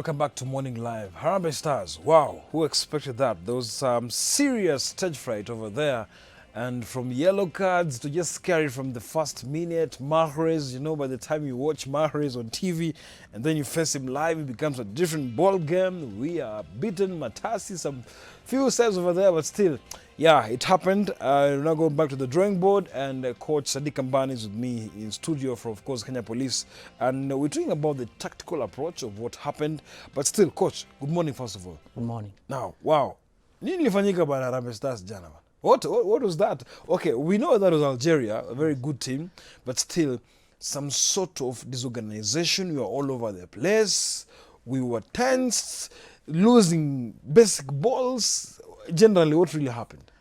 Welcome back to Morning Live. Harambee Stars, wow, who expected that? There was some serious stage fright over there. And from yellow cards to just scary from the first minute, Mahrez, by the time you watch Mahrez on TV and then you face him live, it becomes a different ball game. We are beaten, Matasi, some few saves over there, but still, yeah, it happened. We're now going back to the drawing board, and Coach Sadiq Ambani is with me in studio from, of course, Kenya Police. And we're talking about the tactical approach of what happened. But still, Coach, good morning, first of all. Good morning. Now, wow. Nini ilifanyika bana Harambee Stars jana bana? What was that? Okay, we know that was Algeria, a very good team, but still some sort of disorganization. We were all over the place. We were tense, losing basic balls. Generally, what really happened?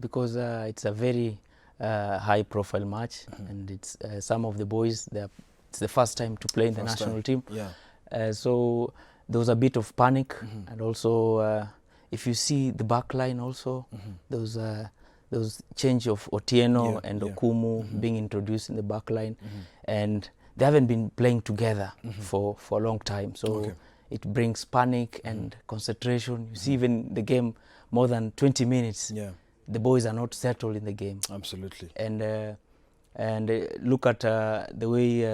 Because it's a very high-profile match, and it's some of the boys. It's the first time to play in the national team. Yeah. So there was a bit of panic, and also. If you see the back line also, those change of Otieno and Okumu being introduced in the back line, and they haven't been playing together for a long time. So it brings panic and concentration. You see even the game more than 20 minutes, the boys are not settled in the game. Absolutely. And look at the way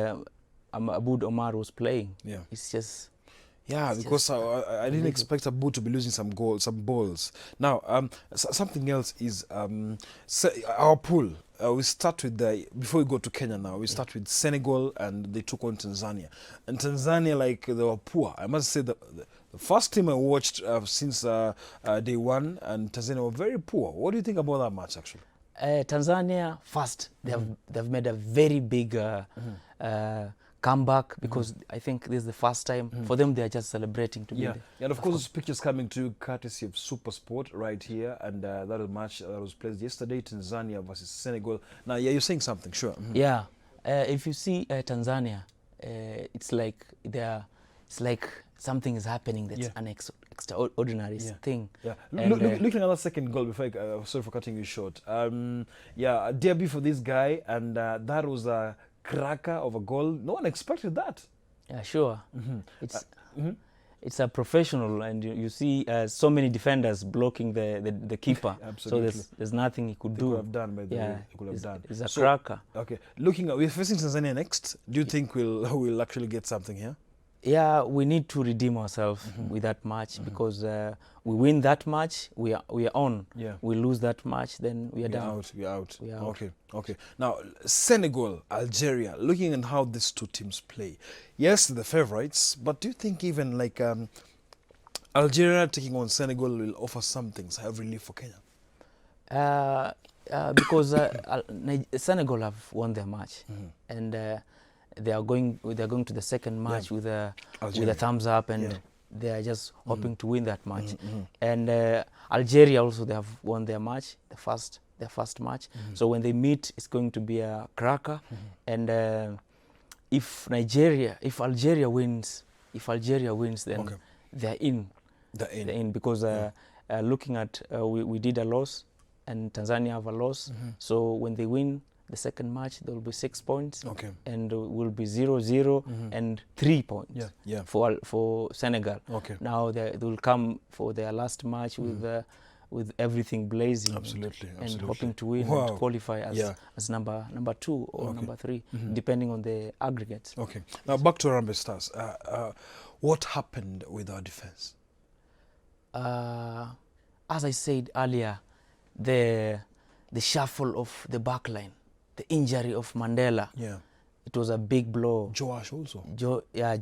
Aboud Omar was playing. Yeah. It's just... Yeah, because I didn't expect Abu to be losing some balls. Now, something else is our pool. We start with before we go to Kenya now, we start with Senegal, and they took on Tanzania. And Tanzania, they were poor. I must say the first team I watched since day one, and Tanzania were very poor. What do you think about that match, actually? Tanzania, first, they've made a very big comeback, because I think this is the first time for them. They are just celebrating to be there. And of course, those pictures coming to you courtesy of Super Sport right here, and that match that was played yesterday, Tanzania versus Senegal. Now, you're saying something, sure. Yeah, if you see Tanzania, it's like something is happening that's an extraordinary thing. Yeah. Looking at that second goal, before sorry for cutting you short. Derby for this guy, and that was a cracker of a goal. No one expected that. Yeah, sure. It's a professional, and you see so many defenders blocking the keeper. Absolutely. So there's nothing he could do. Could have done, by the way. He could have done. It's a cracker. Okay. We're facing Tanzania next. Do you think we'll actually get something here? Yeah, we need to redeem ourselves with that match, because we win that match, we are on. Yeah. We lose that match, then we are down. We are out. Okay. Now, Senegal, Algeria, looking at how these two teams play. Yes, the favorites, but do you think even Algeria taking on Senegal will offer something, have relief for Kenya? Because Senegal have won their match, and they are going to the second match with a thumbs up, and they are just hoping to win that match. And Algeria also, they have won their match, their first match. So when they meet, it's going to be a cracker. And if Algeria wins, then they're in. They're in, because looking at we did a loss, and Tanzania have a loss. So when they win the second match, there will be 6 points, and will be 0-0 and 3 points for Senegal. Now they will come for their last match with everything blazing, and hoping to win and to qualify as number 2 or number 3, depending on the aggregates. Okay. Now back to Harambee Stars. What happened with our defense? As I said earlier, the shuffle of the back line, the injury of Mandela, it was a big blow. Joash also.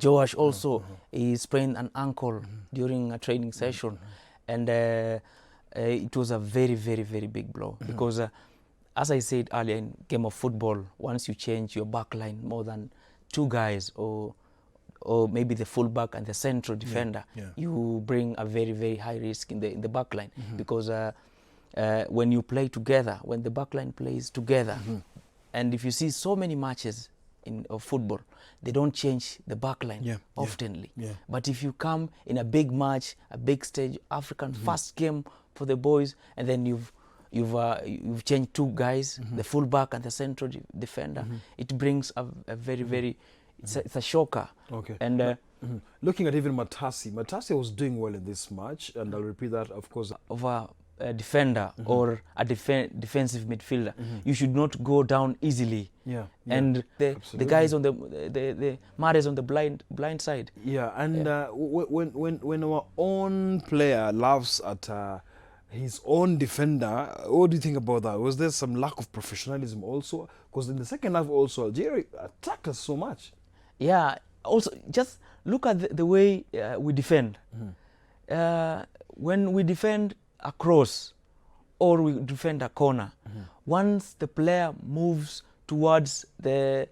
Joash also. He sprained an ankle during a training session, and it was a very, very, very big blow, because as I said earlier, in game of football, once you change your back line more than 2 guys, or maybe the fullback and the central defender, you bring a very, very high risk in the back line, because when you play together, when the back line plays together, and if you see so many matches of football, they don't change the back line oftenly. But if you come in a big match, a big stage, African first game for the boys, and then you've changed 2 guys, the fullback and the central defender, it brings a very, very It's a shocker. Okay. And looking at even Matasi was doing well in this match, and I'll repeat that, of course. of a defender or a defensive midfielder, you should not go down easily. Yeah. And the guys on the Mahrez on the blind side. Yeah, and when our own player laughs at his own defender, what do you think about that? Was there some lack of professionalism also? Because in the second half also, Algeria attacked us so much. Yeah, also just look at the way we defend. When we defend a cross or we defend a corner, once the player moves towards the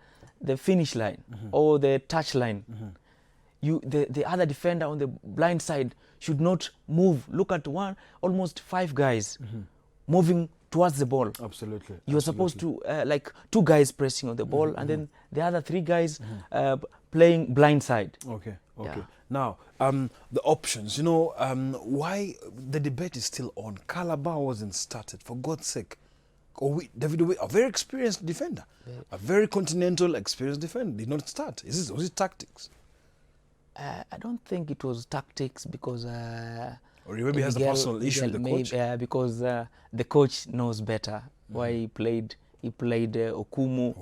finish line or the touch line, the other defender on the blind side should not move. Look at almost 5 guys moving towards the ball. Absolutely. You're supposed to like 2 guys pressing on the ball, and then the other 3 guys playing blind side. Okay. Yeah. Now, the options, why the debate is still on. Calabar wasn't started, for God's sake. David Owe, a very experienced defender, a very continental experienced defender, did not start. Was it tactics? I don't think it was tactics, because or maybe he has a personal issue with the coach. Because the coach knows better why he played Okumu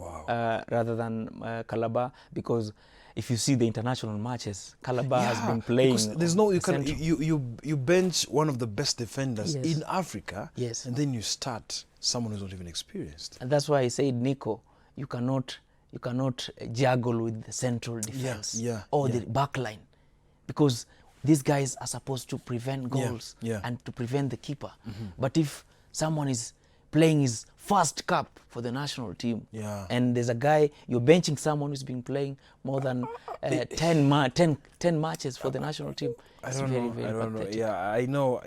rather than Calabar, because if you see the international matches, Calabar has been playing. There's no you bench one of the best defenders in Africa, and then you start someone who's not even experienced. And that's why I said, Nico, you cannot juggle with the central defense or the back line, because these guys are supposed to prevent goals and to prevent the keeper. But if someone is playing his first cup for the national team, and there's a guy, you're benching someone who's been playing more than 10 matches for the national team. It's very pathetic. Yeah, I know.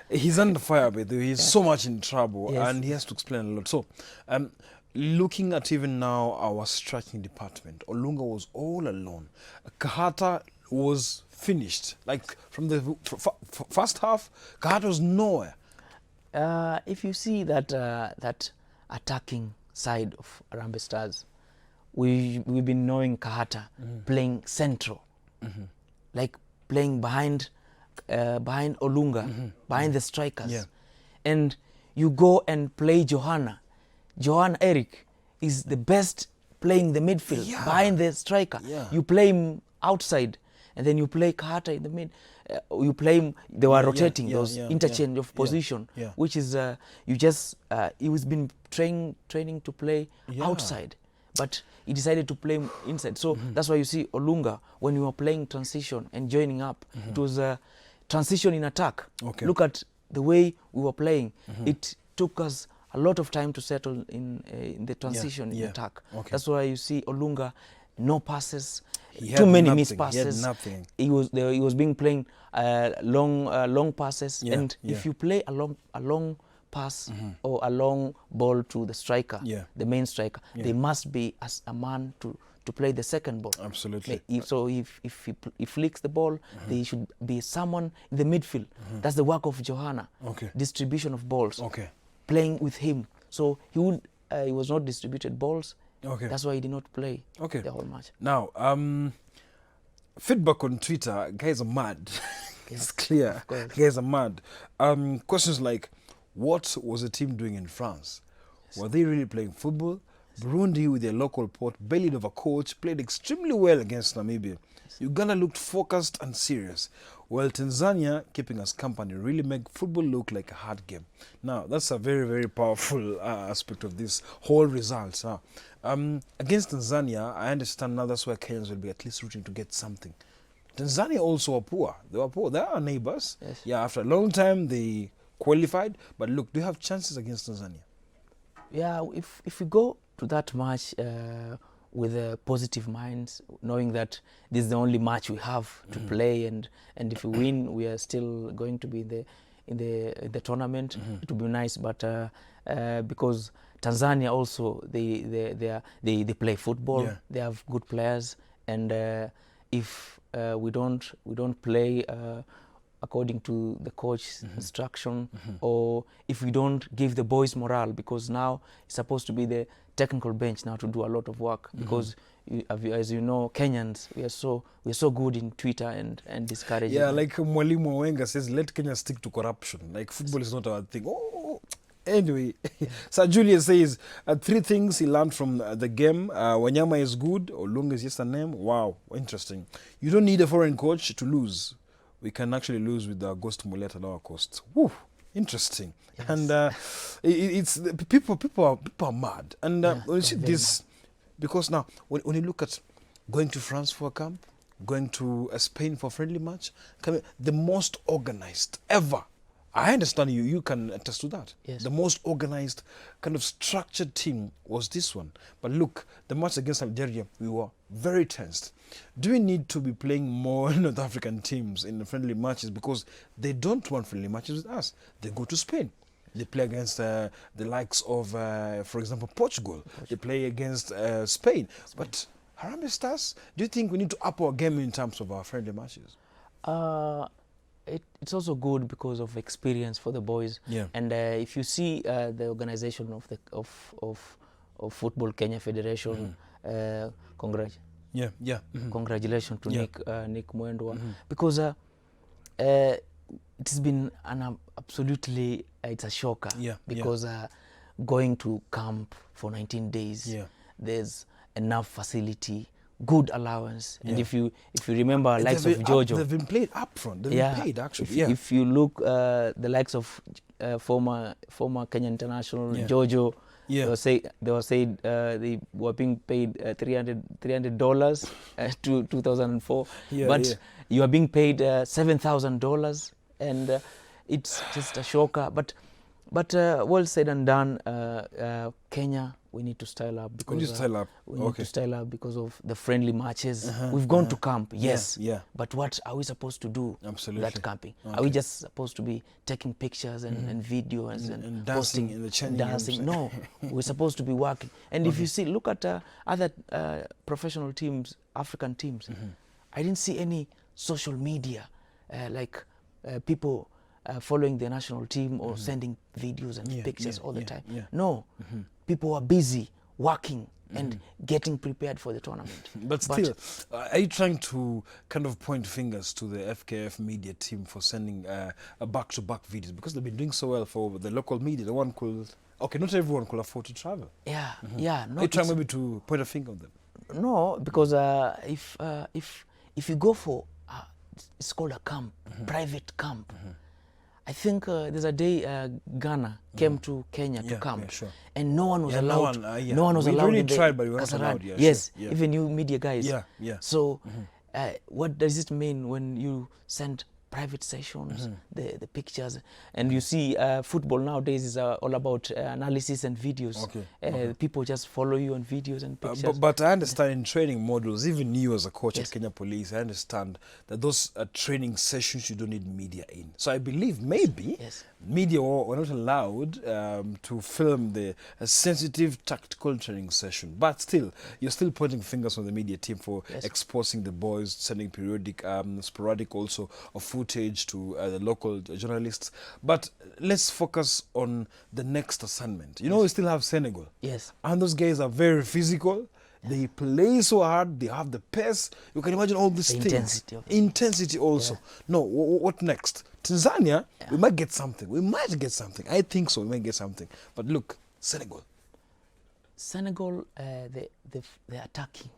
He's under fire, but he's so much in trouble, and he has to explain a lot. So, looking at even now our striking department, Olunga was all alone. Kahata was finished. Like from the first half, Kahata was nowhere. If you see that attacking side of Harambee Stars, we've been knowing Kahata playing central, like playing behind Olunga, behind the strikers. And you go and play Johanna Eric is the best playing the midfield behind the striker. You play him outside, and then you play Kahata in the mid. You play him. They were rotating those interchange of position, which is he was been training to play outside, but he decided to play him inside. So that's why you see Olunga, when we were playing transition and joining up, it was a transition in attack. Look at the way we were playing. It took us a lot of time to settle in the transition in attack. That's why you see Olunga, no passes, too many missed passes. He was being playing long passes, and if you play a long pass or a long ball to the striker, the main striker, there must be as a man to play the second ball. Absolutely. If he flicks the ball, there should be someone in the midfield. That's the work of Johanna. Distribution of balls. Playing with him. So he was not distributed balls. That's why he did not play the whole match. Now, feedback on Twitter, guys are mad. It's clear. Guys are mad. Questions like, what was the team doing in France? Were they really playing football? Burundi, with their local port, bellied of a coach, played extremely well against Namibia. Uganda looked focused and serious, while Tanzania, keeping us company, really make football look like a hard game. Now, that's a very, very powerful aspect of this whole result. Now, against Tanzania, I understand now that's where Kenyans will be at least rooting to get something. Tanzania also were poor. They were poor. They are our neighbors. Yeah, after a long time, they qualified. But look, do you have chances against Tanzania? Yeah, if we go to that match with positive minds, knowing that this is the only match we have to play, and if we win, we are still going to be in the tournament. It would be nice, but because Tanzania also they play football, they have good players, and if we don't play according to the coach's instruction, or if we don't give the boys morale, because now it's supposed to be the technical bench now to do a lot of work, because as you know, Kenyans, we're so good in Twitter and discouraging. Yeah, like Mwalimu Wenga says, let Kenya stick to corruption. Like football is not our thing. Oh, anyway, Sir Julius says 3 things he learned from the game. Wanyama is good. Olunga is just a name. Wow, interesting. You don't need a foreign coach to lose. We can actually lose with Ghost Mulet at our cost. Woo, interesting. Yes. And it's people are mad. And when you see this, because now when you look at going to France for a camp, going to Spain for a friendly match, the most organized ever. I understand you can attest to that. Yes. The most organized, kind of structured team was this one. But look, the match against Algeria, we were very tensed. Do we need to be playing more North African teams in the friendly matches, because they don't want friendly matches with us? They go to Spain. They play against the likes of, for example, Portugal. They play against Spain. But Harambee Stars, do you think we need to up our game in terms of our friendly matches? It's also good because of experience for the boys. Yeah. And if you see the organization of the of Football Kenya Federation, congratulations to Nick Mwendwa, because it's been an absolutely it's a shocker, because going to camp for 19 days, there's enough facility, good allowance, and if you remember, likes of Jojo, they've been played up front. They've been paid actually. If you look the likes of former Kenya international Jojo, they were saying they were being paid $300 to 2004, you are being paid $7,000, and it's just a shocker. But well said and done. Kenya, we need to style up, because we need to style up because of the friendly matches. We've gone to camp, yes, but what are we supposed to do? That camping? Are we just supposed to be taking pictures and videos and dancing in the changing rooms? No, we're supposed to be working. And if you see, look at other professional teams, African teams, I didn't see any social media like people following the national team or sending videos and pictures all the time. No, people are busy working and getting prepared for the tournament. But still, are you trying to kind of point fingers to the FKF media team for sending a back-to-back videos, because they've been doing so well for the local media? The one could, not everyone could afford to travel. Yeah. Are you trying maybe to point a finger on them? No, because if you go for it's called a camp, private camp. I think there's a day Ghana came to Kenya to camp, and no one was allowed. No one was allowed. We really tried, but we weren't allowed. Yes, even you media guys. So, Mm-hmm. What does it mean when you send private sessions, mm-hmm. the pictures, and you see football nowadays is all about analysis and videos. Okay. People just follow you on videos and pictures. But I understand in training modules, even you as a coach at Kenya Police, I understand that those training sessions you don't need media in. So I believe maybe media were not allowed to film the sensitive tactical training session. But still, you're still pointing fingers on the media team for exposing the boys, sending periodic, sporadic also of footage to the local journalists. But let's focus on the next assignment. You know, we still have Senegal. Yes. And those guys are very physical. They play so hard. They have the pace. You can imagine all these things. Intensity also. Yeah. No, what next? Tanzania, we might get something. We might get something. I think so. We might get something. But look, Senegal. Senegal, the attacking.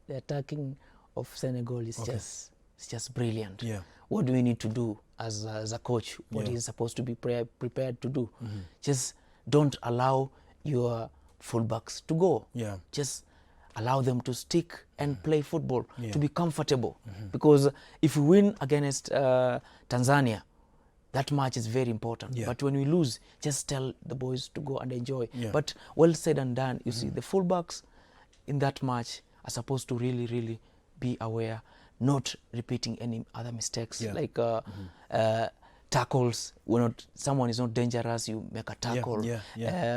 The attacking of Senegal is just brilliant. Yeah. What do we need to do as a coach? What is supposed to be prepared to do? Mm-hmm. Just don't allow your fullbacks to go. Yeah. Just allow them to stick and play football, to be comfortable. Mm-hmm. Because if we win against Tanzania, that match is very important. Yeah. But when we lose, just tell the boys to go and enjoy. Yeah. But well said and done. You see, the fullbacks in that match are supposed to really, really be aware, not repeating any other mistakes, like tackles. When someone is not dangerous, you make a tackle.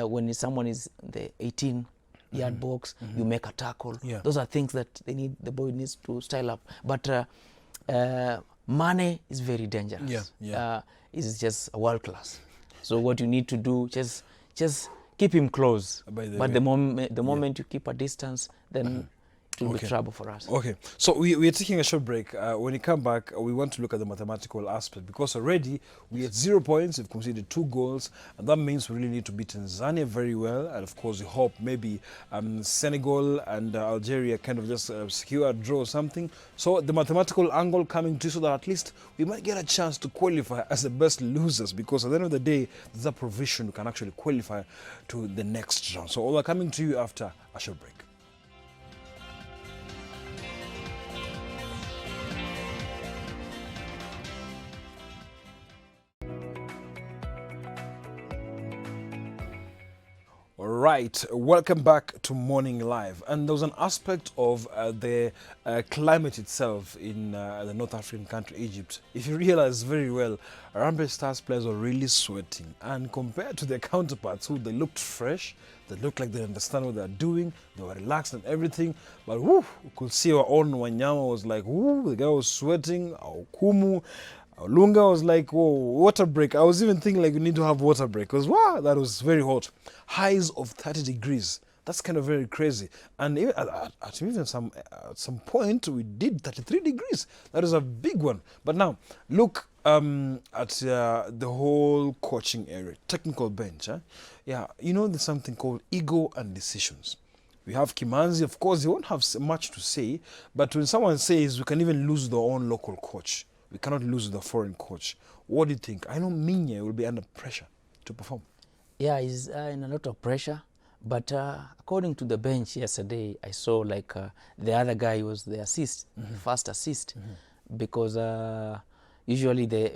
When someone is the 18-yard box, you make a tackle. Those are things that the boy needs to style up. But Mane is very dangerous. He's just a world class. So what you need to do, just keep him close. But the moment you keep a distance, then it will be trouble for us. Okay, so we are taking a short break. When we come back, we want to look at the mathematical aspect, because already we had 0 points, we've conceded 2 goals, and that means we really need to beat Tanzania very well. And of course, we hope maybe Senegal and Algeria kind of just secure a draw or something. So the mathematical angle coming to, so that at least we might get a chance to qualify as the best losers, because at the end of the day, there's a provision we can actually qualify to the next round. So all are coming to you after a short break. Right, welcome back to Morning Live. And there was an aspect of the climate itself in the North African country, Egypt. If you realize very well, Harambee Stars players were really sweating. And compared to their counterparts, who they looked fresh, they looked like they understand what they're doing, they were relaxed and everything. But woo, you could see our own Wanyama was like, woo, the guy was sweating, our Kumu. Lunga was like, whoa, water break. I was even thinking like we need to have water break, because wow, that was very hot. Highs of 30 degrees. That's kind of very crazy. And even at even some point we did 33 degrees. That is a big one. But now look at the whole coaching area, technical bench. Yeah, you know, there's something called ego and decisions. We have Kimanzi, of course, he won't have much to say, but when someone says we can even lose their own local coach, we cannot lose the foreign coach. What do you think? I know Minya will be under pressure to perform. Yeah, he's in a lot of pressure. But according to the bench yesterday, I saw like the other guy was the assist, first assist, because usually the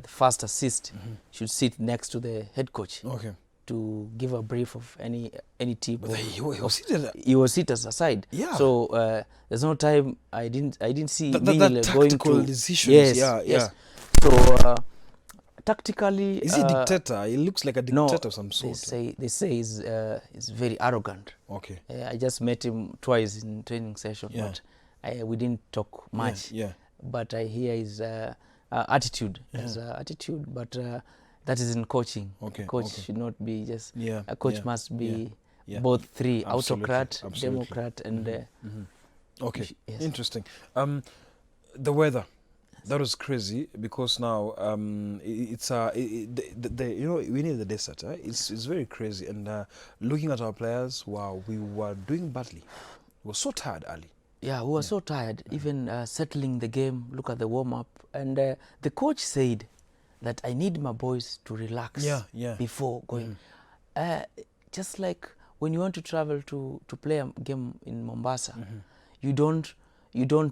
first assist should sit next to the head coach. Okay. To give a brief of any tip. But he was seated. He was seated aside. Yeah. So there's no time. I didn't see that going tactical to decisions. Yes. Yeah. So tactically, is he a dictator? He looks like a dictator of some sort. They say he's very arrogant. Okay. I just met him twice in training session, but we didn't talk much. Yeah. But I hear his attitude. His attitude, but. That is in coaching. Okay. Coach should not be just. A coach must be both three: autocrat, democrat, and. Okay. Yes. Interesting. The weather, that was crazy, because now it's you know, we need the desert. It's very crazy, and looking at our players, wow, we were doing badly. We were so tired early. Yeah, we were so tired. Even settling the game. Look at the warm up, and the coach said that I need my boys to relax before going. Just like when you want to travel to play a game in Mombasa, you don't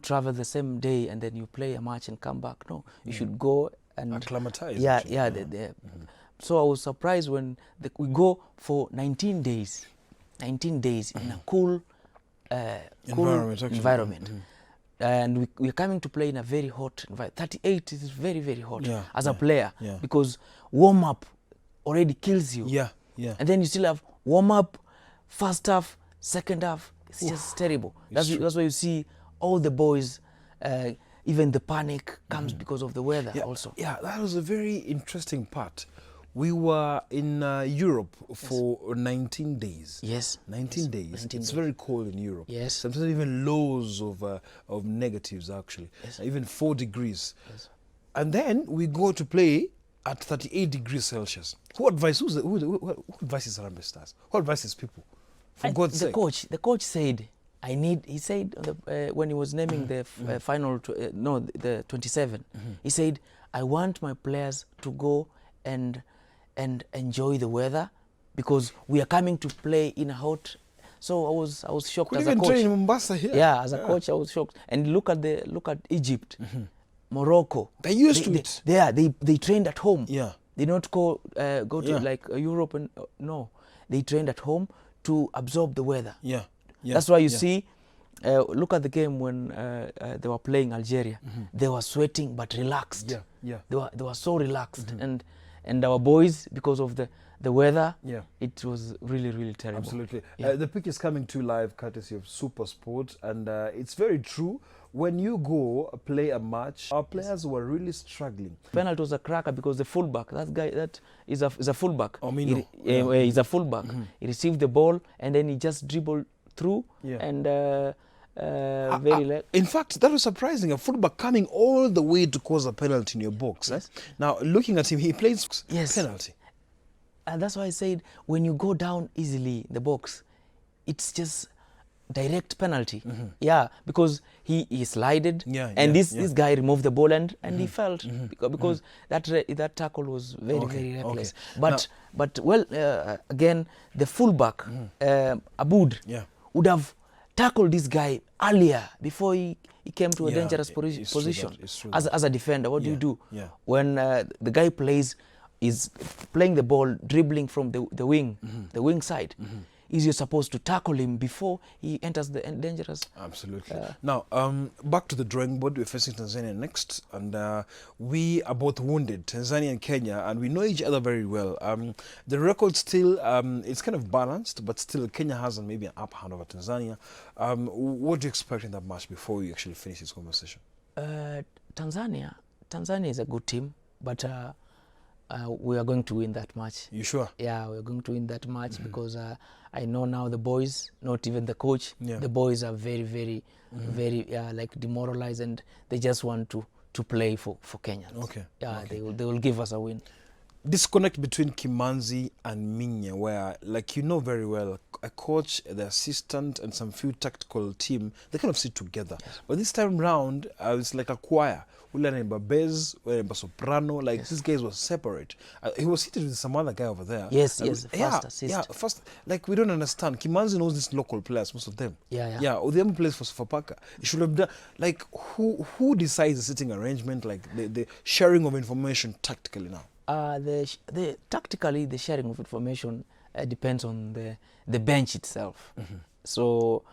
travel the same day and then you play a match and come back. No, you should go and acclimatize. So I was surprised when we go for 19 days in a cool environment. And we're coming to play in a very hot environment. 38 is very, very hot as a player, because warm-up already kills you. And then you still have warm-up, first half, second half. It's just terrible. That's why you see all the boys, even the panic comes because of the weather also. Yeah, that was a very interesting part. We were in Europe for 19 days. Yes. 19 days. 19 days. Very cold in Europe. Yes. Sometimes even lows of negatives, actually. Yes. Even 4 degrees. Yes. And then we go to play at 38 degrees Celsius. Who advises Harambee Stars? Who advises people? For God's sake. The coach said, he said when he was naming the final, the 27, he said, I want my players to go and enjoy the weather, because we are coming to play in a hot. So I was shocked as a coach. Train in Mombasa here. Yeah, as a coach I was shocked. And look at Egypt, Morocco. They're used to it. They trained at home. Yeah. They not go to like Europe and no. They trained at home to absorb the weather. Yeah. That's why you see. Look at the game when they were playing Algeria. They were sweating but relaxed. Yeah. They were so relaxed, and our boys, because of the weather, Yeah. it was really, really terrible. Absolutely. Yeah. The pic is coming to live courtesy of Super Sport, and it's very true. When you go play a match, our players were really struggling. Penalty was a cracker because the fullback, that guy, that is a fullback. Omino. He's a fullback. He received the ball and then he just dribbled through and in fact, that was surprising. A fullback coming all the way to cause a penalty in your box. Yes. Now, looking at him, he plays penalty. And that's why I said, when you go down easily in the box, it's just direct penalty. Yeah, because he slided, and this guy removed the ball and he felt because that tackle was very reckless. But well, again, the fullback Aboud would have tackled this guy earlier before he came to a dangerous position. As a defender, what do you do when the guy is playing the ball, dribbling from the wing side? Is you're supposed to tackle him before he enters the dangerous. Absolutely. Now, back to the drawing board. We're facing Tanzania next, and we are both wounded, Tanzania and Kenya, and we know each other very well. The record still, it's kind of balanced, but still Kenya has maybe an upper hand over Tanzania. What do you expect in that match before we actually finish this conversation? Tanzania is a good team, but we are going to win that match. You sure? Yeah, we're going to win that match because I know now the boys, not even the coach, the boys are very like demoralized, and they just want to play for Kenyans. Okay. Yeah, they will give us a win. Disconnect between Kimanzi and Minya, where, like you know very well, a coach, the assistant, and some few tactical team, they kind of sit together. Yes. But this time round, it's like a choir. Ule anaimba bass, ule anaimba soprano, like these guys were separate. He was seated with some other guy over there. Yes, first assist. Yeah, first, like we don't understand. Kimanzi knows these local players, most of them. Yeah. Yeah, Odhiambo plays for Sofapaka. It should have done, like, who decides the sitting arrangement, like the sharing of information tactically now? Tactically, the sharing of information depends on the bench itself. So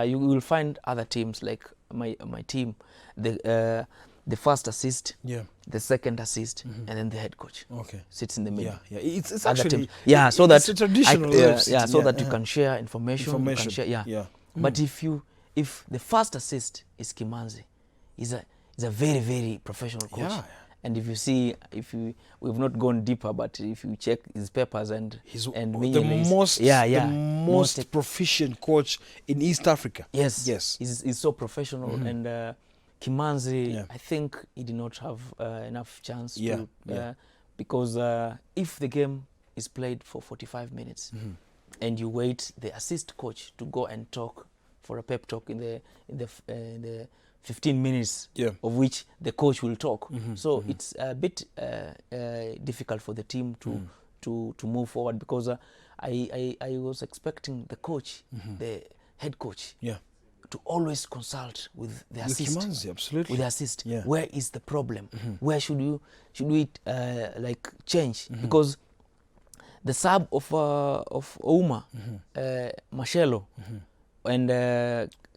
you will find other teams like my team, the first assist, the second assist, and then the head coach sits in the middle. Yeah. It's actually so that it's a traditional that you can share information. You can share, But if the first assist is Kimanzi, he's a very professional coach. Yeah. And if you see, we've not gone deeper, but if you check his papers and the most proficient coach in East Africa. Yes. He's so professional, and Kimanzi, I think he did not have enough chance because if the game is played for 45 minutes and you wait the assist coach to go and talk for a pep talk in the 15 minutes of which the coach will talk. So it's a bit difficult for the team to move forward, because I was expecting the coach, the head coach, to always consult with the assist. Kimanzi, absolutely. With the assist. Where is the problem? Where should we like change? Because the sub of Ouma, Mashelo, and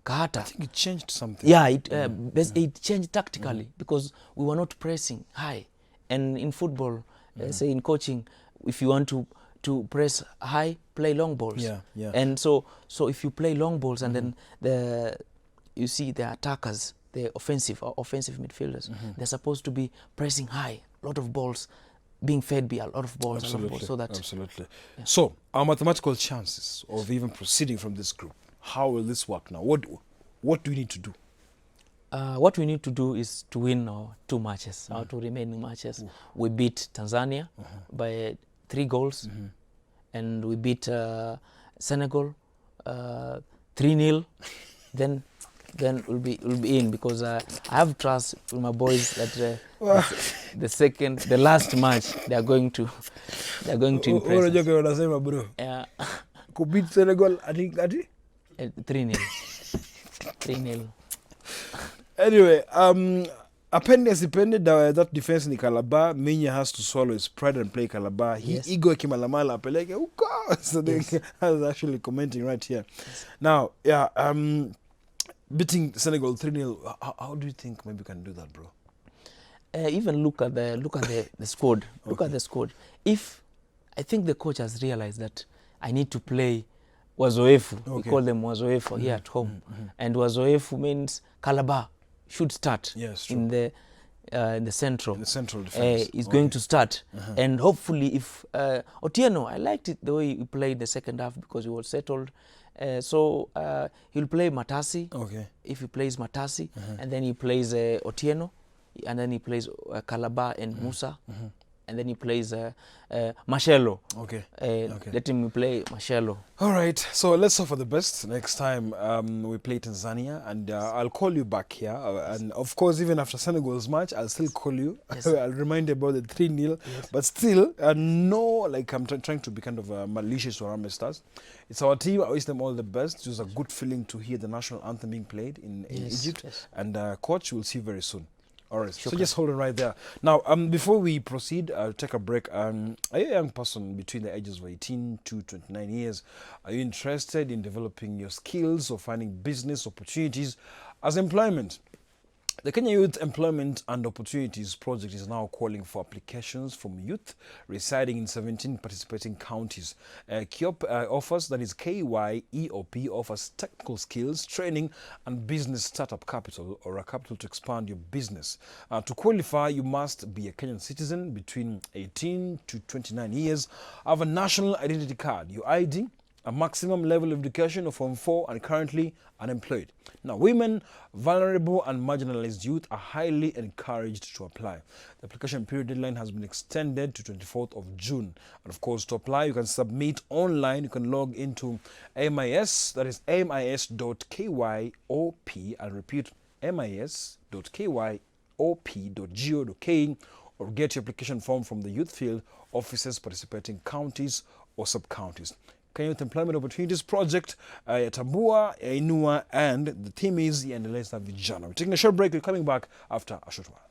Kahata, I think it changed something. Yeah, it changed tactically because we were not pressing high. And in football, say in coaching, if you want to press high, play long balls. And so if you play long balls and then you see the attackers, the offensive midfielders, they're supposed to be pressing high, a lot of balls being fed by a lot of balls. Absolutely. So our mathematical chances of even proceeding from this group, how will this work now? What do we need to do? What we need to do is to win our 2 matches, our 2 remaining matches. We beat Tanzania by 3 goals, and we beat Senegal 3-0. Then we'll be in, because I have trust with my boys that the last match they are going to impress us. Bro. Ku beat Senegal, I think 3-0. 3-0. Anyway, apende asipende, that defense in Calabar, Minya has to swallow his pride and play Calabar. Ego kimalamala apeleke uko. So I was actually commenting right here. Now, beating Senegal 3-0, how do you think maybe we can do that, bro? Even look at the squad. Look at the squad. If I think the coach has realized that I need to play wazoefu. Okay. We call them wazoefu here at home. And wazoefu means Calabar should start in the central. In the central defense. He's going to start. And hopefully if Otieno, I liked it the way he played the second half because he was settled. So he'll play Matasi. Okay. If he plays Matasi, and then he plays Otieno, and then he plays Calabar and Musa. And then he plays Marcelo. Okay. Let him play Marcelo. All right. So let's hope for the best next time we play Tanzania, and I'll call you back here. And of course, even after Senegal's match, I'll still call you. Yes. I'll remind you about the 3-0. Yes. But still, no, like I'm trying to be kind of malicious to Harambee Stars. It's our team. I wish them all the best. It was a good feeling to hear the national anthem being played in Egypt. Yes. And coach, we'll see you very soon. All right, so just hold it right there. Now, before we proceed, I'll take a break. Are you a young person between the ages of 18 to 29 years? Are you interested in developing your skills or finding business opportunities as employment? The Kenya Youth Employment and Opportunities Project is now calling for applications from youth residing in 17 participating counties. KYOP offers, that is KYEOP, offers technical skills, training and business startup capital or a capital to expand your business. To qualify, you must be a Kenyan citizen between 18 to 29 years, have a national identity card, your ID, a maximum level of education of Form 4 and currently unemployed. Now, women, vulnerable and marginalized youth are highly encouraged to apply. The application period deadline has been extended to 24th of June. And of course, to apply, you can submit online. You can log into MIS, that is mis.kyop, I'll repeat, mis.kyop.go.ke, or get your application form from the youth field offices participating counties or sub-counties. Kenya Youth Employment Opportunities Project, Yatambua, Inua, and the theme is Yaendeleza Vijana. We're taking a short break. We're coming back after a short while.